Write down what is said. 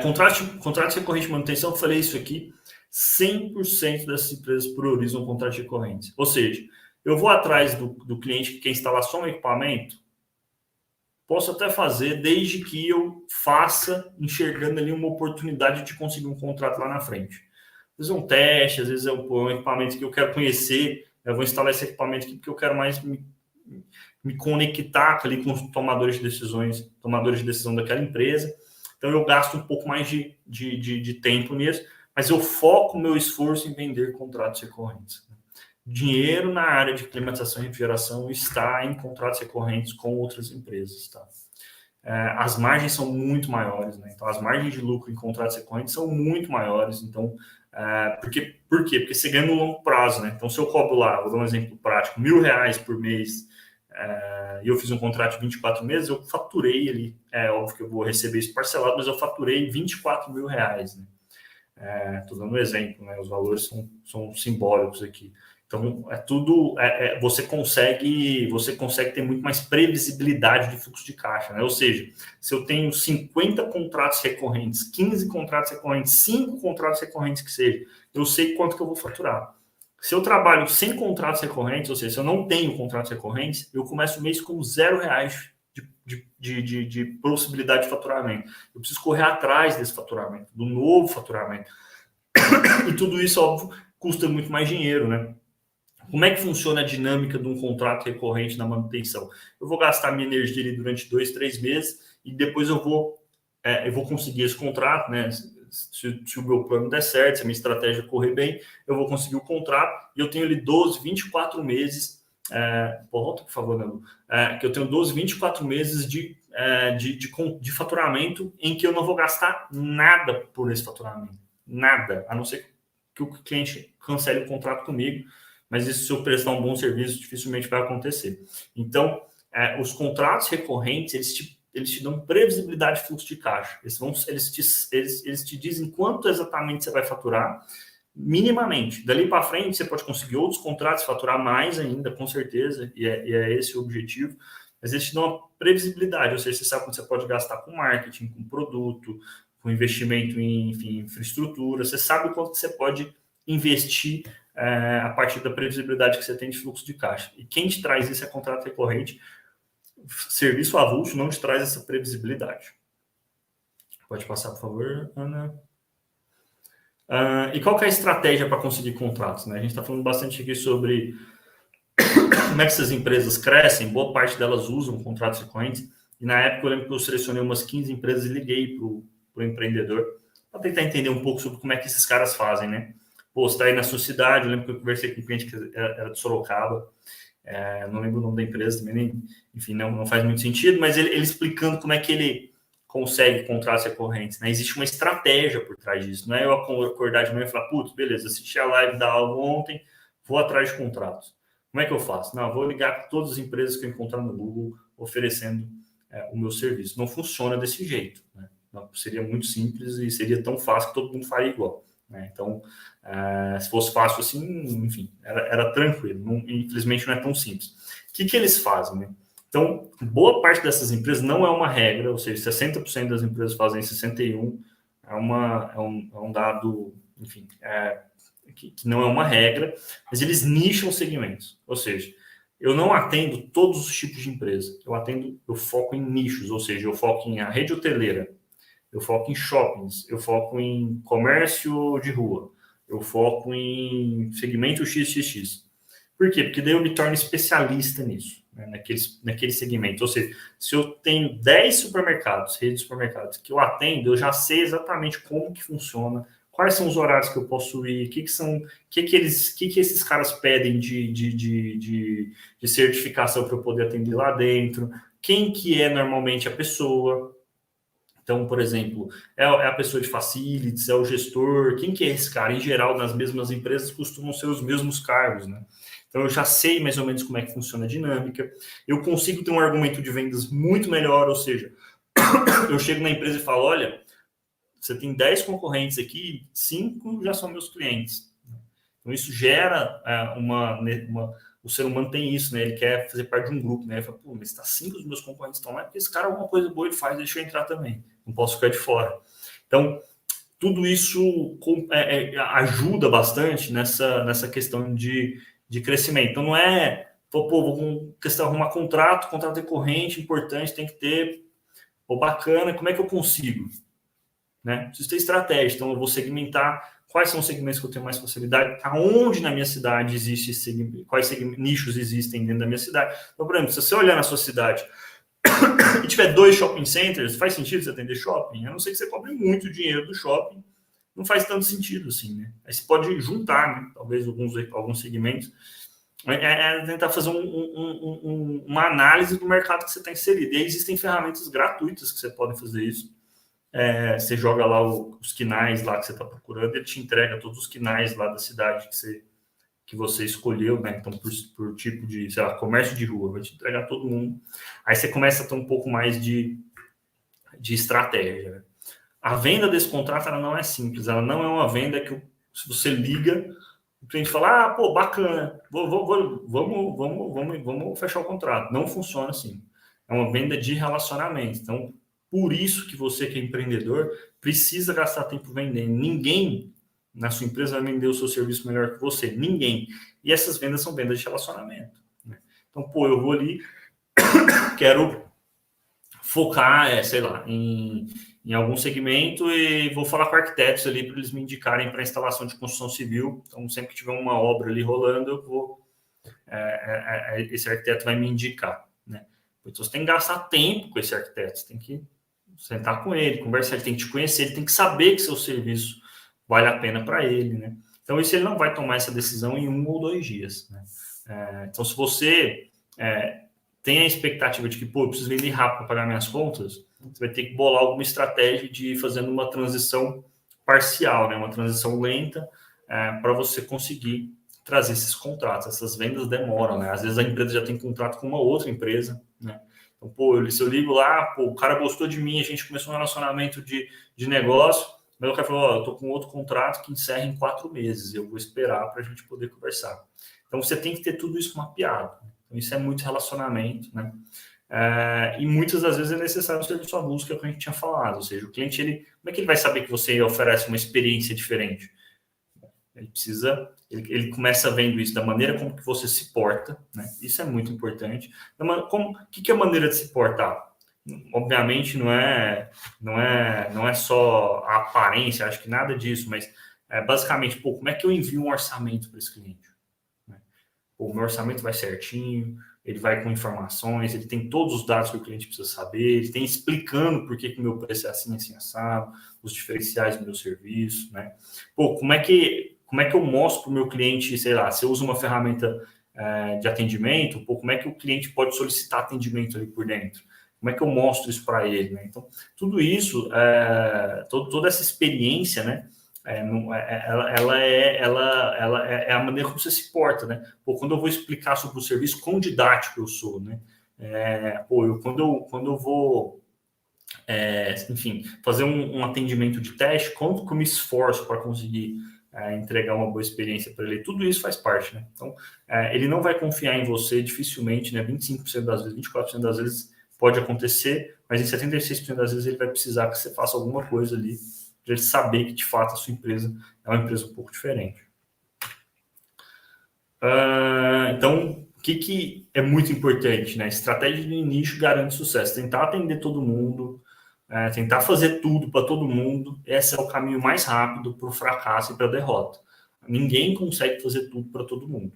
Contrato recorrente de manutenção, eu falei isso aqui, 100% dessas empresas priorizam contratos recorrentes. Ou seja, eu vou atrás do cliente que quer instalar só um equipamento, posso até fazer, desde que eu faça, enxergando ali uma oportunidade de conseguir um contrato lá na frente. Às vezes é um teste, às vezes é um equipamento que eu quero conhecer, eu vou instalar esse equipamento aqui porque eu quero mais me conectar ali com os tomadores de decisão daquela empresa. Então eu gasto um pouco mais de tempo nisso, mas eu foco o meu esforço em vender contratos recorrentes. Dinheiro na área de climatização e refrigeração está em contratos recorrentes com outras empresas, tá? As margens são muito maiores, né? Então as margens de lucro em contratos recorrentes são muito maiores. Então, por quê? Porque você ganha no longo prazo, né? Então, se eu cobro lá, vou dar um exemplo prático, R$1.000 por mês, e eu fiz um contrato de 24 meses, eu faturei ali, óbvio que eu vou receber isso parcelado, mas eu faturei R$24.000, né? Estou dando um exemplo, né? Os valores são simbólicos aqui. Então, você consegue ter muito mais previsibilidade de fluxo de caixa, né? Ou seja, se eu tenho 50 contratos recorrentes, 15 contratos recorrentes, 5 contratos recorrentes que seja, eu sei quanto que eu vou faturar. Se eu trabalho sem contratos recorrentes, ou seja, se eu não tenho contratos recorrentes, eu começo o mês com R$0 de possibilidade de faturamento. Eu preciso correr atrás desse faturamento, do novo faturamento. E tudo isso, óbvio, custa muito mais dinheiro, né? Como é que funciona a dinâmica de um contrato recorrente na manutenção? Eu vou gastar minha energia ali durante 2, 3 meses e depois eu vou conseguir esse contrato, né? Se o meu plano der certo, se a minha estratégia correr bem, eu vou conseguir o contrato e eu tenho ali 12, 24 meses. Volta, por favor, Nando. Que eu tenho 12, 24 meses de faturamento em que eu não vou gastar nada por esse faturamento. Nada, a não ser que o cliente cancele o contrato comigo. Mas isso, se eu prestar um bom serviço, dificilmente vai acontecer. Então, os contratos recorrentes, eles te dão previsibilidade de fluxo de caixa. Eles te dizem quanto exatamente você vai faturar, minimamente. Dali para frente, você pode conseguir outros contratos, faturar mais ainda, com certeza, e é esse o objetivo. Mas eles te dão uma previsibilidade, ou seja, você sabe quanto você pode gastar com marketing, com produto, com investimento em infraestrutura, você sabe quanto você pode investir a partir da previsibilidade que você tem de fluxo de caixa. E quem te traz isso é contrato recorrente. Serviço avulso não te traz essa previsibilidade. Pode passar, por favor, Ana. E qual que é a estratégia para conseguir contratos, né? A gente está falando bastante aqui sobre como é que essas empresas crescem. Boa parte delas usam contratos recorrentes. E na época eu lembro que eu selecionei umas 15 empresas e liguei para o empreendedor para tentar entender um pouco sobre como é que esses caras fazem, né? Pô, você está aí na sua cidade, eu lembro que eu conversei com um cliente que era de Sorocaba, não lembro o nome da empresa também, enfim, não faz muito sentido, mas ele explicando como é que ele consegue contratos recorrentes, né? Existe uma estratégia por trás disso, não é eu acordar de manhã e falar, putz, beleza, assisti a live da aula ontem, vou atrás de contratos. Como é que eu faço? Não, eu vou ligar para todas as empresas que eu encontrar no Google oferecendo o meu serviço. Não funciona desse jeito, né? Não, seria muito simples e seria tão fácil que todo mundo faria igual. Então, se fosse fácil assim, enfim, era tranquilo. Infelizmente, não é tão simples. O que eles fazem, né? Então, boa parte dessas empresas não é uma regra, ou seja, 60% das empresas fazem 61%, é um dado, enfim, que não é uma regra, mas eles nicham segmentos. Ou seja, eu não atendo todos os tipos de empresa, eu foco em nichos, ou seja, eu foco em a rede hoteleira, eu foco em shoppings, eu foco em comércio de rua, eu foco em segmento XXX. Por quê? Porque daí eu me torno especialista nisso, né, naquele segmento. Ou seja, se eu tenho 10 supermercados, redes de supermercados, que eu atendo, eu já sei exatamente como que funciona, quais são os horários que eu posso ir, o que esses caras pedem de certificação para eu poder atender lá dentro, quem que é normalmente a pessoa. Então, por exemplo, é a pessoa de facilities, é o gestor, quem que é esse cara? Em geral, nas mesmas empresas costumam ser os mesmos cargos, né? Então, eu já sei mais ou menos como é que funciona a dinâmica, eu consigo ter um argumento de vendas muito melhor, ou seja, eu chego na empresa e falo, olha, você tem 10 concorrentes aqui, 5 já são meus clientes. Então, isso gera o ser humano tem isso, né? Ele quer fazer parte de um grupo, né? Ele fala, pô, mas 5 dos meus concorrentes estão lá, porque esse cara alguma coisa boa ele faz, deixa eu entrar também. Não posso ficar de fora. Então, tudo isso ajuda bastante nessa questão de crescimento. Então, não é, vou arrumar contrato recorrente, importante, tem que ter, bacana, como é que eu consigo? Né? Preciso ter estratégia, então eu vou segmentar quais são os segmentos que eu tenho mais facilidade, aonde na minha cidade existe esse segmento, quais nichos existem dentro da minha cidade. Então, por exemplo, se você olhar na sua cidade e tiver 2 shopping centers, faz sentido você atender shopping? A não ser que você cobre muito dinheiro do shopping, não faz tanto sentido assim, né? Aí você pode juntar, né? Talvez alguns segmentos. Tentar fazer uma análise do mercado que você está inserido. E aí existem ferramentas gratuitas que você pode fazer isso. Você joga lá os quinais lá que você está procurando, ele te entrega todos os quinais lá da cidade que você escolheu, né? Então, por tipo de, sei lá, comércio de rua, vai te entregar todo mundo. Aí você começa a ter um pouco mais de estratégia. Né? A venda desse contrato, ela não é simples, ela não é uma venda que se você liga, o cliente fala, pô, bacana, vamos fechar o contrato. Não funciona assim. É uma venda de relacionamento. Então, por isso que você que é empreendedor precisa gastar tempo vendendo. Ninguém na sua empresa vai vender o seu serviço melhor que você. Ninguém. E essas vendas são vendas de relacionamento. Né? Então, pô, eu vou ali, quero focar, sei lá, em algum segmento e vou falar com arquitetos ali para eles me indicarem para instalação de construção civil. Então, sempre que tiver uma obra ali rolando, eu vou, esse arquiteto vai me indicar. Né? Então, você tem que gastar tempo com esse arquiteto, você tem que sentar com ele, conversar, ele tem que te conhecer, ele tem que saber que seu serviço vale a pena para ele. Né? Então, isso ele não vai tomar essa decisão em 1 ou 2 dias. Né? Então, se você tem a expectativa de que, pô, eu preciso vender rápido para pagar minhas contas, você vai ter que bolar alguma estratégia de ir fazendo uma transição parcial, né? Uma transição lenta para você conseguir trazer esses contratos. Essas vendas demoram, né? Às vezes a empresa já tem contrato com uma outra empresa, né? Então, pô, se eu ligo lá, pô, o cara gostou de mim, a gente começou um relacionamento de negócio, mas o cara falou, eu tô com outro contrato que encerra em 4 meses, eu vou esperar para a gente poder conversar. Então, você tem que ter tudo isso mapeado. Então, isso é muito relacionamento, né? E muitas das vezes é necessário o serviço avulso, que é o que a gente tinha falado. Ou seja, o cliente, como é que ele vai saber que você oferece uma experiência diferente? Ele precisa, ele começa vendo isso da maneira como que você se porta, né? Isso é muito importante. O que é a maneira de se portar? Obviamente não é só a aparência, acho que nada disso, mas basicamente, pô, como é que eu envio um orçamento para esse cliente? O meu orçamento vai certinho, ele vai com informações, ele tem todos os dados que o cliente precisa saber, ele tem explicando por que o meu preço é assim, assim, assado, os diferenciais do meu serviço, né? Pô, como é que eu mostro para o meu cliente, sei lá, se eu uso uma ferramenta de atendimento, pô, como é que o cliente pode solicitar atendimento ali por dentro? Como é que eu mostro isso para ele, né? Então, tudo isso, toda essa experiência, né? Ela é a maneira como você se porta, né? Pô, quando eu vou explicar sobre o serviço, quão didático eu sou, né? Quando eu vou, enfim, fazer um atendimento de teste, quanto que eu me esforço para conseguir entregar uma boa experiência para ele, tudo isso faz parte, né? Então, ele não vai confiar em você dificilmente, né? 25% das vezes, 24% das vezes pode acontecer, mas em 76% das vezes ele vai precisar que você faça alguma coisa ali para ele saber que, de fato, a sua empresa é uma empresa um pouco diferente. Então, o que é muito importante, né? Estratégia de nicho garante sucesso. Tentar atender todo mundo, tentar fazer tudo para todo mundo, esse é o caminho mais rápido para o fracasso e para a derrota. Ninguém consegue fazer tudo para todo mundo.